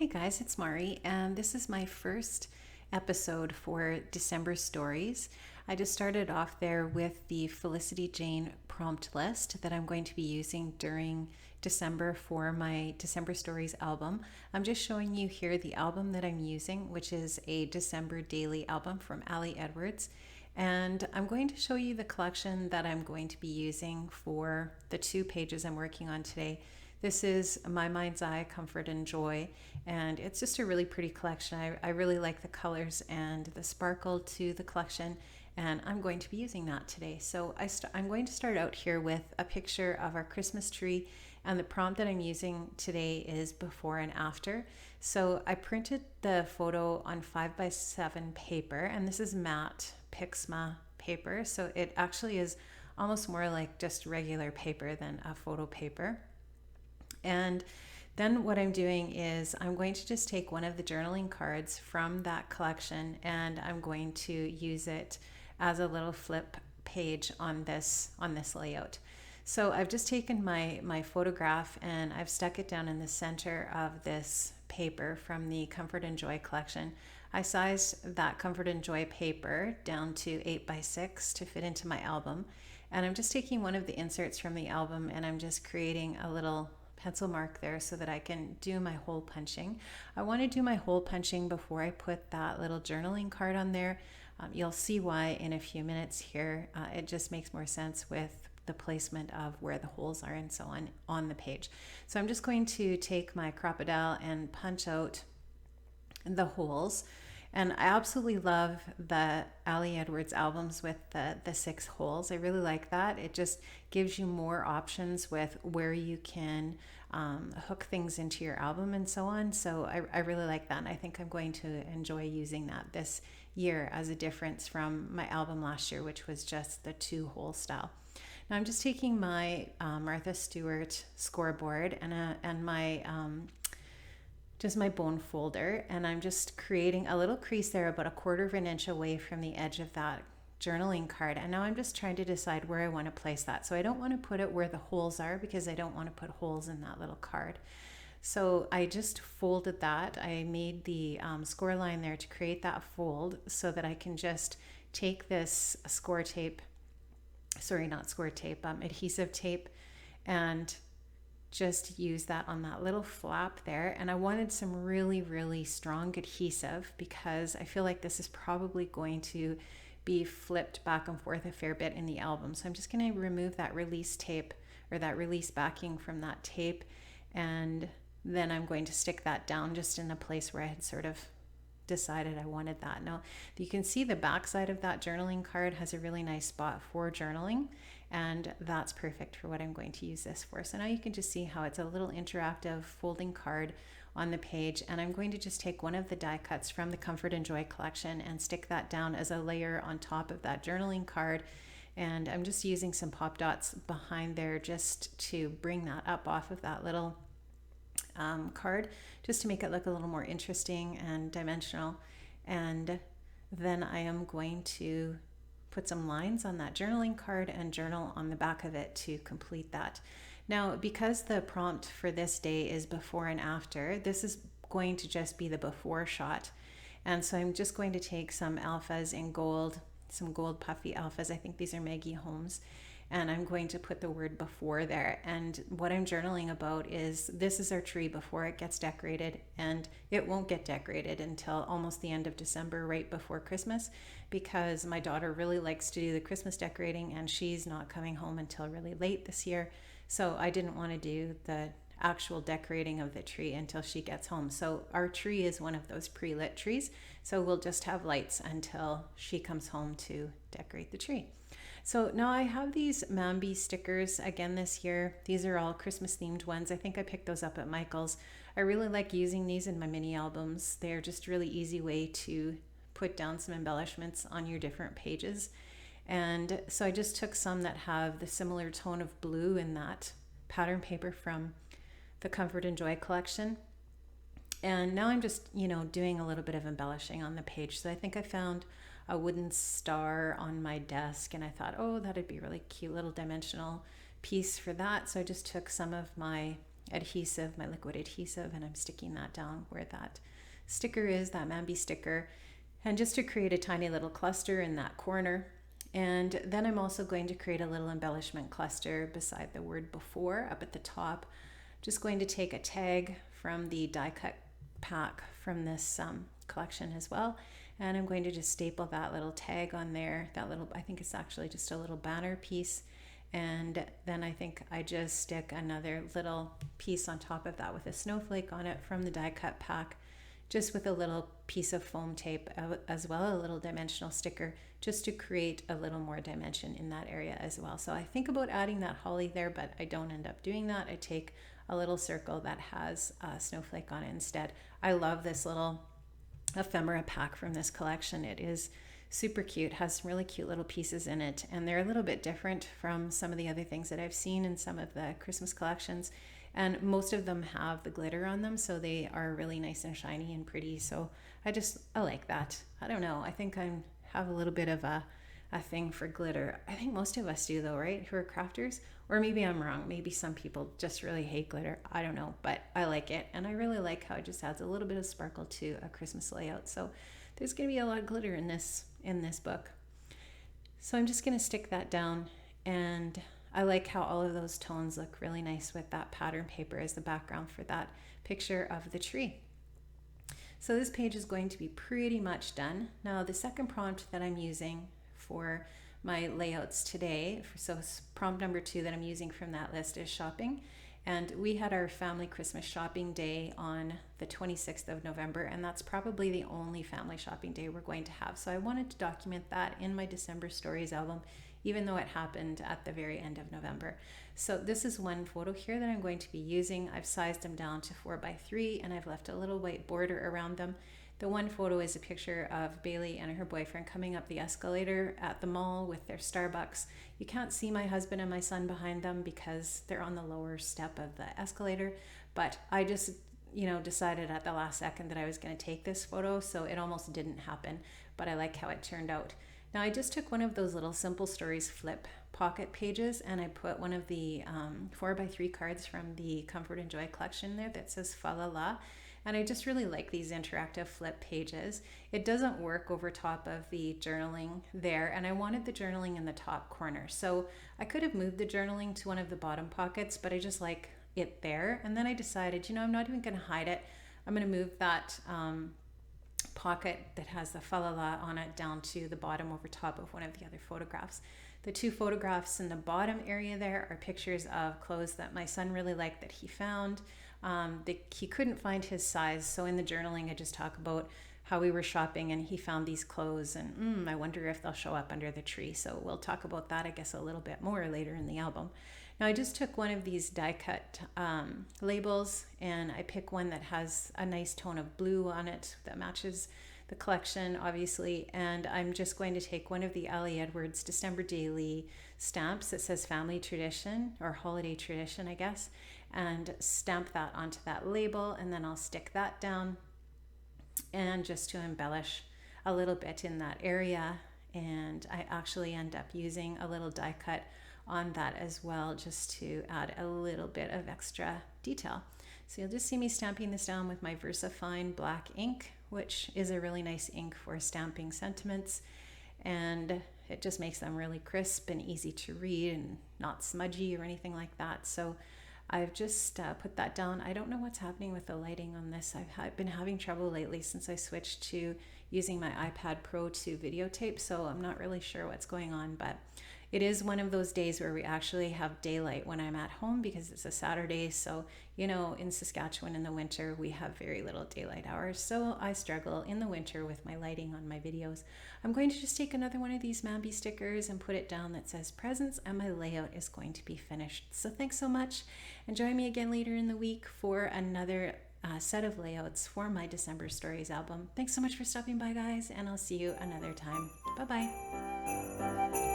Hey guys, it's Mari, and this is my first episode for December stories. I just started off there with the Felicity Jane prompt list that I'm going to be using during December for my December Stories album. I'm just showing you here the album that I'm using, which is a December daily album from Ali Edwards. And I'm going to show you the collection that I'm going to be using for the 2 pages I'm working on today. This is My Mind's Eye, Comfort and Joy, and it's just a really pretty collection. I really like the colors and the sparkle to the collection, and I'm going to be using that today. So I'm going to start out here with a picture of our Christmas tree, and the prompt that I'm using today is before and after. So I printed the photo on 5x7 paper, and this is matte Pixma paper, so it actually is almost more like just regular paper than a photo paper. And then what I'm doing is I'm going to just take one of the journaling cards from that collection, and I'm going to use it as a little flip page on this layout. So I've just taken my photograph and I've stuck it down in the center of this paper from the Comfort and Joy collection. I sized that Comfort and Joy paper down to 8x6 to fit into my album. And I'm just taking one of the inserts from the album and I'm just creating a little pencil mark there so that I can do my hole punching. I want to do my hole punching before I put that little journaling card on there. You'll see why in a few minutes here. It just makes more sense with the placement of where the holes are and so on the page. So I'm just going to take my crocodile and punch out the holes. And I absolutely love the Ali Edwards albums with the 6 holes. I really like that. It just gives you more options with where you can hook things into your album and so on. So I really like that. And I think I'm going to enjoy using that this year as a difference from my album last year, which was just the 2-hole style. Now I'm just taking my Martha Stewart scoreboard and my just my bone folder, and I'm just creating a little crease there about 1/4 of an inch away from the edge of that journaling card. And now I'm just trying to decide where I want to place that. So I don't want to put it where the holes are because I don't want to put holes in that little card. So I just folded that. I made the score line there to create that fold so that I can just take this adhesive tape, and just use that on that little flap there. And I wanted some really, really strong adhesive because I feel like this is probably going to be flipped back and forth a fair bit in the album. So I'm just going to remove that release tape or that release backing from that tape, and then I'm going to stick that down just in a place where I had sort of decided I wanted that. Now you can see the back side of that journaling card has a really nice spot for journaling, and that's perfect for what I'm going to use this for. So now you can just see how it's a little interactive folding card on the page, and I'm going to just take one of the die cuts from the Comfort and Joy collection and stick that down as a layer on top of that journaling card. And I'm just using some pop dots behind there just to bring that up off of that little card, just to make it look a little more interesting and dimensional. And then I am going to put some lines on that journaling card and journal on the back of it to complete that. Now, because the prompt for this day is before and after, this is going to just be the before shot. And so I'm just going to take some alphas in gold, some gold puffy alphas. I think these are Maggie Holmes. And I'm going to put the word before there. And what I'm journaling about is this is our tree before it gets decorated, and it won't get decorated until almost the end of December, right before Christmas, because my daughter really likes to do the Christmas decorating and she's not coming home until really late this year. So I didn't want to do the actual decorating of the tree until she gets home. So our tree is one of those pre-lit trees. So we'll just have lights until she comes home to decorate the tree. So now I have these Mambi stickers again this year. These are all Christmas themed ones. I think I picked those up at Michael's. I really like using these in my mini albums. They're just really easy way to put down some embellishments on your different pages. And so I just took some that have the similar tone of blue in that pattern paper from the Comfort and Joy collection. And now I'm just, doing a little bit of embellishing on the page. So I think I found a wooden star on my desk, and I thought, oh, that'd be really cute little dimensional piece for that. So I just took some of my adhesive, my liquid adhesive, and I'm sticking that down where that sticker is, that Mambi sticker, and just to create a tiny little cluster in that corner. And then I'm also going to create a little embellishment cluster beside the word before up at the top. Just going to take a tag from the die cut pack from this collection as well, and I'm going to just staple that little tag on there, that little, I think it's actually just a little banner piece. And then I think I just stick another little piece on top of that with a snowflake on it from the die cut pack, just with a little piece of foam tape as well, a little dimensional sticker, just to create a little more dimension in that area as well. So I think about adding that holly there, but I don't end up doing that. I take a little circle that has a snowflake on it instead. I love this little ephemera pack from this collection. It is super cute, has some really cute little pieces in it, and they're a little bit different from some of the other things that I've seen in some of the Christmas collections, and most of them have the glitter on them, so they are really nice and shiny and pretty. So I like that. I don't know, I think I have a little bit of a thing for glitter. I think most of us do though, right, who are crafters? Or maybe I'm wrong, maybe some people just really hate glitter, I don't know, but I like it, and I really like how it just adds a little bit of sparkle to a Christmas layout. So there's going to be a lot of glitter in this book. So I'm just going to stick that down, and I like how all of those tones look really nice with that pattern paper as the background for that picture of the tree. So this page is going to be pretty much done. Now the second prompt that I'm using for my layouts today, so prompt number 2 that I'm using from that list is shopping. And we had our family Christmas shopping day on the 26th of November, and that's probably the only family shopping day we're going to have. So I wanted to document that in my December Stories album, even though it happened at the very end of November. So this is one photo here that I'm going to be using. I've sized them down to 4x3, and I've left a little white border around them. The one photo is a picture of Bailey and her boyfriend coming up the escalator at the mall with their Starbucks. You can't see my husband and my son behind them because they're on the lower step of the escalator, but I just, decided at the last second that I was going to take this photo, so it almost didn't happen, but I like how it turned out. Now I just took one of those little Simple Stories flip pocket pages, and I put one of the 4x3 cards from the Comfort and Joy collection there that says Fa La La. And I just really like these interactive flip pages. It doesn't work over top of the journaling there, and I wanted the journaling in the top corner. So I could have moved the journaling to one of the bottom pockets, but I just like it there. And then I decided, I'm not even going to hide it. I'm going to move that pocket that has the Fa La La on it down to the bottom over top of one of the other photographs. The 2 photographs in the bottom area there are pictures of clothes that my son really liked that he found. He couldn't find his size, so in the journaling I just talk about how we were shopping and he found these clothes, and I wonder if they'll show up under the tree. So we'll talk about that, I guess, a little bit more later in the album. Now I just took one of these die cut labels, and I pick one that has a nice tone of blue on it that matches the collection, obviously, and I'm just going to take one of the Ali Edwards December Daily stamps that says Family Tradition, or Holiday Tradition, I guess, and stamp that onto that label, and then I'll stick that down, and just to embellish a little bit in that area. And I actually end up using a little die cut on that as well, just to add a little bit of extra detail. So you'll just see me stamping this down with my VersaFine black ink, which is a really nice ink for stamping sentiments, and it just makes them really crisp and easy to read and not smudgy or anything like that. So I've just put that down. I don't know what's happening with the lighting on this. I've been having trouble lately since I switched to using my iPad Pro to videotape, so I'm not really sure what's going on, but it is one of those days where we actually have daylight when I'm at home because it's a Saturday. So, in Saskatchewan in the winter, we have very little daylight hours. So I struggle in the winter with my lighting on my videos. I'm going to just take another one of these Mambi stickers and put it down that says presents, and my layout is going to be finished. So thanks so much. And join me again later in the week for another set of layouts for my December Stories album. Thanks so much for stopping by, guys, and I'll see you another time. Bye-bye.